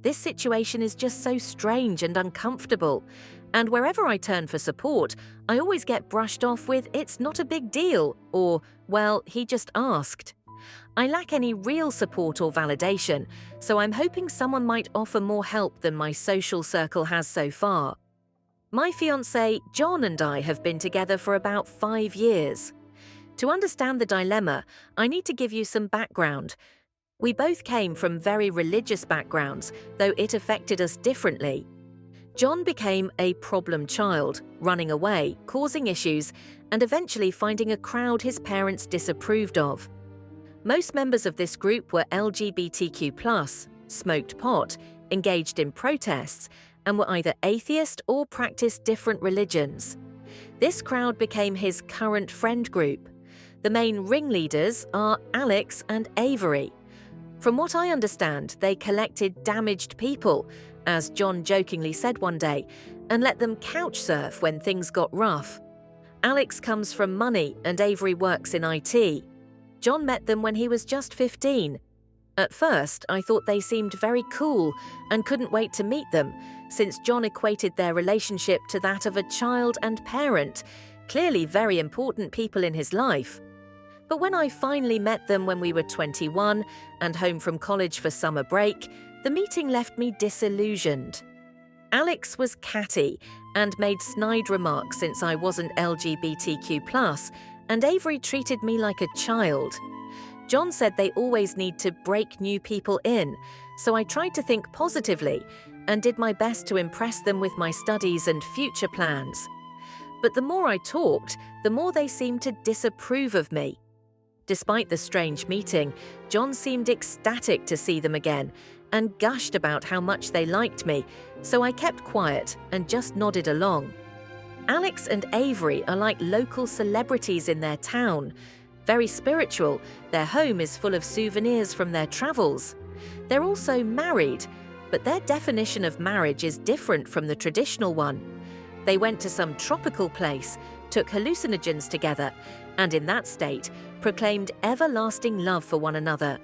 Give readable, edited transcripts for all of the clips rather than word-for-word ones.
This situation is just so strange and uncomfortable, and wherever I turn for support, I always get brushed off with "it's not a big deal" or "well, he just asked." I lack any real support or validation, so I'm hoping someone might offer more help than my social circle has so far. My fiancé, John, and I have been together for about 5 years. To understand the dilemma, I need to give you some background. We both came from very religious backgrounds, though it affected us differently. John became a problem child, running away, causing issues, and eventually finding a crowd his parents disapproved of. Most members of this group were LGBTQ+, smoked pot, engaged in protests, and were either atheist or practiced different religions. This crowd became his current friend group. The main ringleaders are Alex and Avery. From what I understand, they collected damaged people, as John jokingly said one day, and let them couch surf when things got rough. Alex comes from money and Avery works in IT. John met them when he was just 15. At first, I thought they seemed very cool and couldn't wait to meet them, since John equated their relationship to that of a child and parent, clearly very important people in his life. But when I finally met them when we were 21 and home from college for summer break, the meeting left me disillusioned. Alex was catty and made snide remarks since I wasn't LGBTQ+, and Avery treated me like a child. John said they always need to break new people in, so I tried to think positively and did my best to impress them with my studies and future plans. But the more I talked, the more they seemed to disapprove of me. Despite the strange meeting, John seemed ecstatic to see them again and gushed about how much they liked me, so I kept quiet and just nodded along. Alex and Avery are like local celebrities in their town. Very spiritual, their home is full of souvenirs from their travels. They're also married, but their definition of marriage is different from the traditional one. They went to some tropical place, took hallucinogens together, and in that state, proclaimed everlasting love for one another.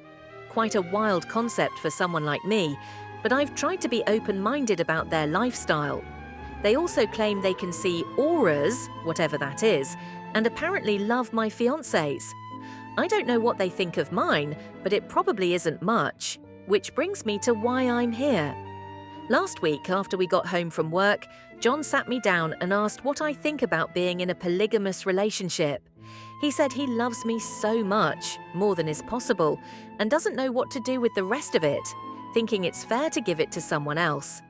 Quite a wild concept for someone like me, but I've tried to be open-minded about their lifestyle. They also claim they can see auras, whatever that is, and apparently love my fiancés. I don't know what they think of mine, but it probably isn't much, which brings me to why I'm here. Last week, after we got home from work, John sat me down and asked what I think about being in a polygamous relationship. He said he loves me so much, more than is possible, and doesn't know what to do with the rest of it, thinking it's fair to give it to someone else.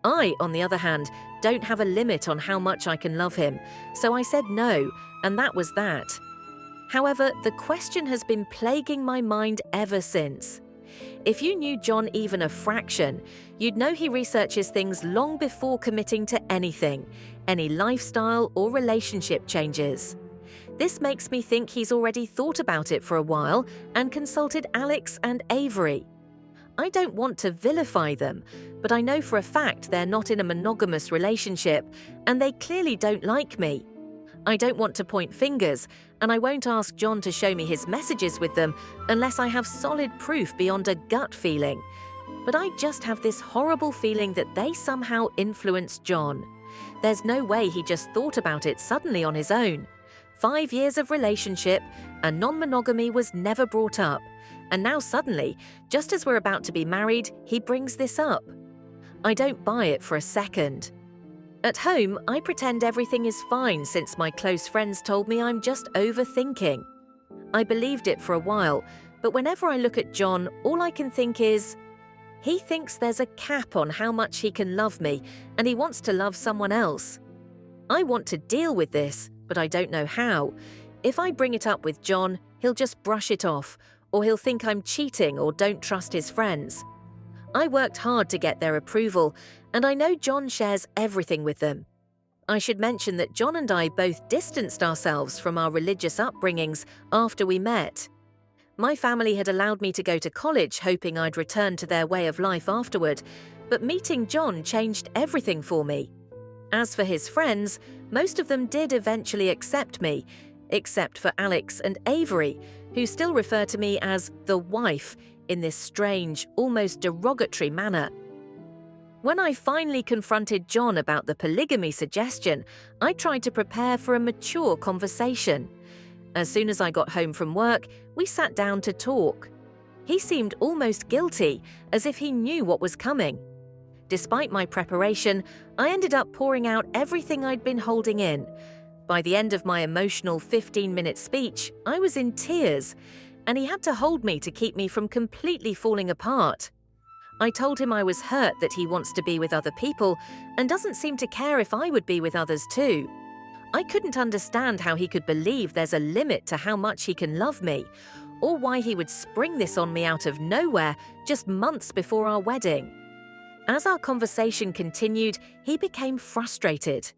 I, on the other hand, don't have a limit on how much I can love him, so I said no, and that was that. However, the question has been plaguing my mind ever since. If you knew John even a fraction, you'd know he researches things long before committing to anything, any lifestyle or relationship changes. This makes me think he's already thought about it for a while and consulted Alex and Avery. I don't want to vilify them, but I know for a fact they're not in a monogamous relationship, and they clearly don't like me. I don't want to point fingers, and I won't ask John to show me his messages with them unless I have solid proof beyond a gut feeling. But I just have this horrible feeling that they somehow influenced John. There's no way he just thought about it suddenly on his own. 5 years of relationship, and non-monogamy was never brought up. And now suddenly, just as we're about to be married, he brings this up. I don't buy it for a second. At home, I pretend everything is fine since my close friends told me I'm just overthinking. I believed it for a while, but whenever I look at John, all I can think is, he thinks there's a cap on how much he can love me, and he wants to love someone else. I want to deal with this, but I don't know how. If I bring it up with John, he'll just brush it off, or he'll think I'm cheating or don't trust his friends. I worked hard to get their approval, and I know John shares everything with them. I should mention that John and I both distanced ourselves from our religious upbringings after we met. My family had allowed me to go to college hoping I'd return to their way of life afterward, but meeting John changed everything for me. As for his friends, most of them did eventually accept me, except for Alex and Avery, who still refer to me as the wife in this strange, almost derogatory manner. When I finally confronted John about the polygamy suggestion, I tried to prepare for a mature conversation. As soon as I got home from work, we sat down to talk. He seemed almost guilty, as if he knew what was coming. Despite my preparation, I ended up pouring out everything I'd been holding in. By the end of my emotional 15-minute speech, I was in tears, and he had to hold me to keep me from completely falling apart. I told him I was hurt that he wants to be with other people and doesn't seem to care if I would be with others too. I couldn't understand how he could believe there's a limit to how much he can love me, or why he would spring this on me out of nowhere just months before our wedding. As our conversation continued, he became frustrated.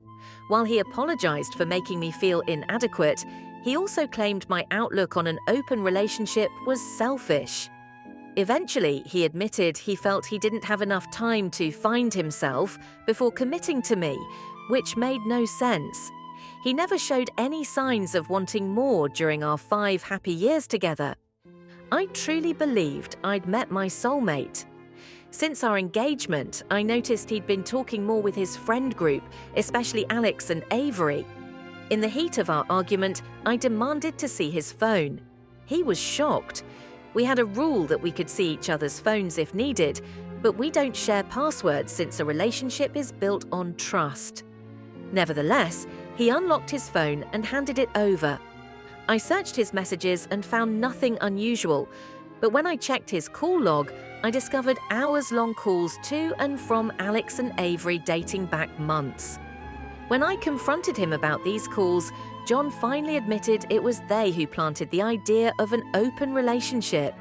While he apologized for making me feel inadequate, he also claimed my outlook on an open relationship was selfish. Eventually, he admitted he felt he didn't have enough time to find himself before committing to me, which made no sense. He never showed any signs of wanting more during our 5 happy years together. I truly believed I'd met my soulmate. Since our engagement, I noticed he'd been talking more with his friend group, especially Alex and Avery. In the heat of our argument, I demanded to see his phone. He was shocked. We had a rule that we could see each other's phones if needed, but we don't share passwords since a relationship is built on trust. Nevertheless, he unlocked his phone and handed it over. I searched his messages and found nothing unusual, but when I checked his call log, I discovered hours-long calls to and from Alex and Avery dating back months. When I confronted him about these calls, John finally admitted it was they who planted the idea of an open relationship.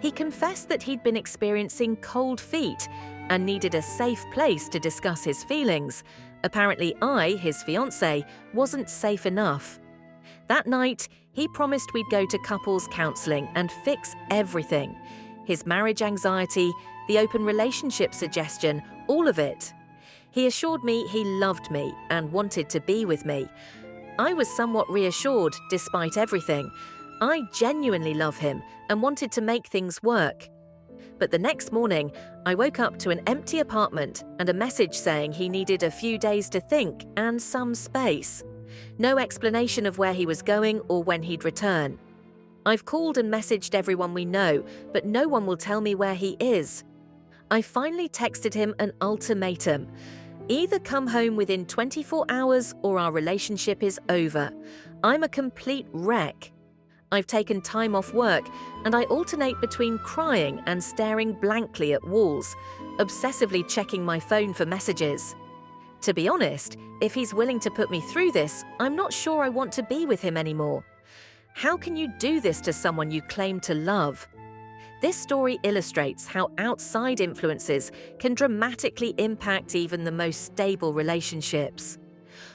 He confessed that he'd been experiencing cold feet and needed a safe place to discuss his feelings. Apparently I, his fiancé, wasn't safe enough. That night, he promised we'd go to couples counseling and fix everything. His marriage anxiety, the open relationship suggestion, all of it. He assured me he loved me and wanted to be with me. I was somewhat reassured despite everything. I genuinely love him and wanted to make things work. But the next morning, I woke up to an empty apartment and a message saying he needed a few days to think and some space. No explanation of where he was going or when he'd return. I've called and messaged everyone we know, but no one will tell me where he is. I finally texted him an ultimatum. Either come home within 24 hours or our relationship is over. I'm a complete wreck. I've taken time off work and I alternate between crying and staring blankly at walls, obsessively checking my phone for messages. To be honest, if he's willing to put me through this, I'm not sure I want to be with him anymore. How can you do this to someone you claim to love? This story illustrates how outside influences can dramatically impact even the most stable relationships.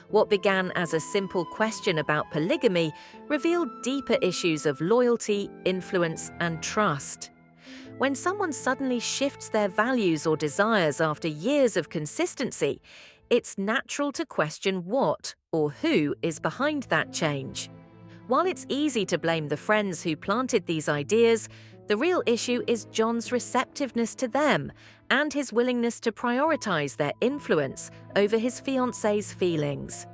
What began as a simple question about polygamy revealed deeper issues of loyalty, influence, and trust. When someone suddenly shifts their values or desires after years of consistency, it's natural to question what or who is behind that change. While it's easy to blame the friends who planted these ideas, the real issue is John's receptiveness to them and his willingness to prioritize their influence over his fiancée's feelings.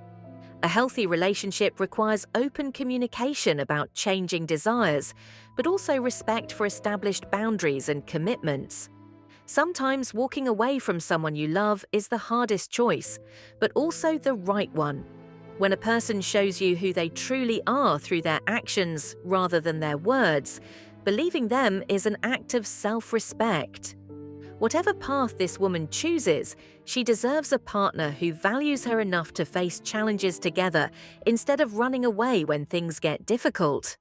A healthy relationship requires open communication about changing desires, but also respect for established boundaries and commitments. Sometimes walking away from someone you love is the hardest choice, but also the right one. When a person shows you who they truly are through their actions rather than their words, believing them is an act of self-respect. Whatever path this woman chooses, she deserves a partner who values her enough to face challenges together instead of running away when things get difficult.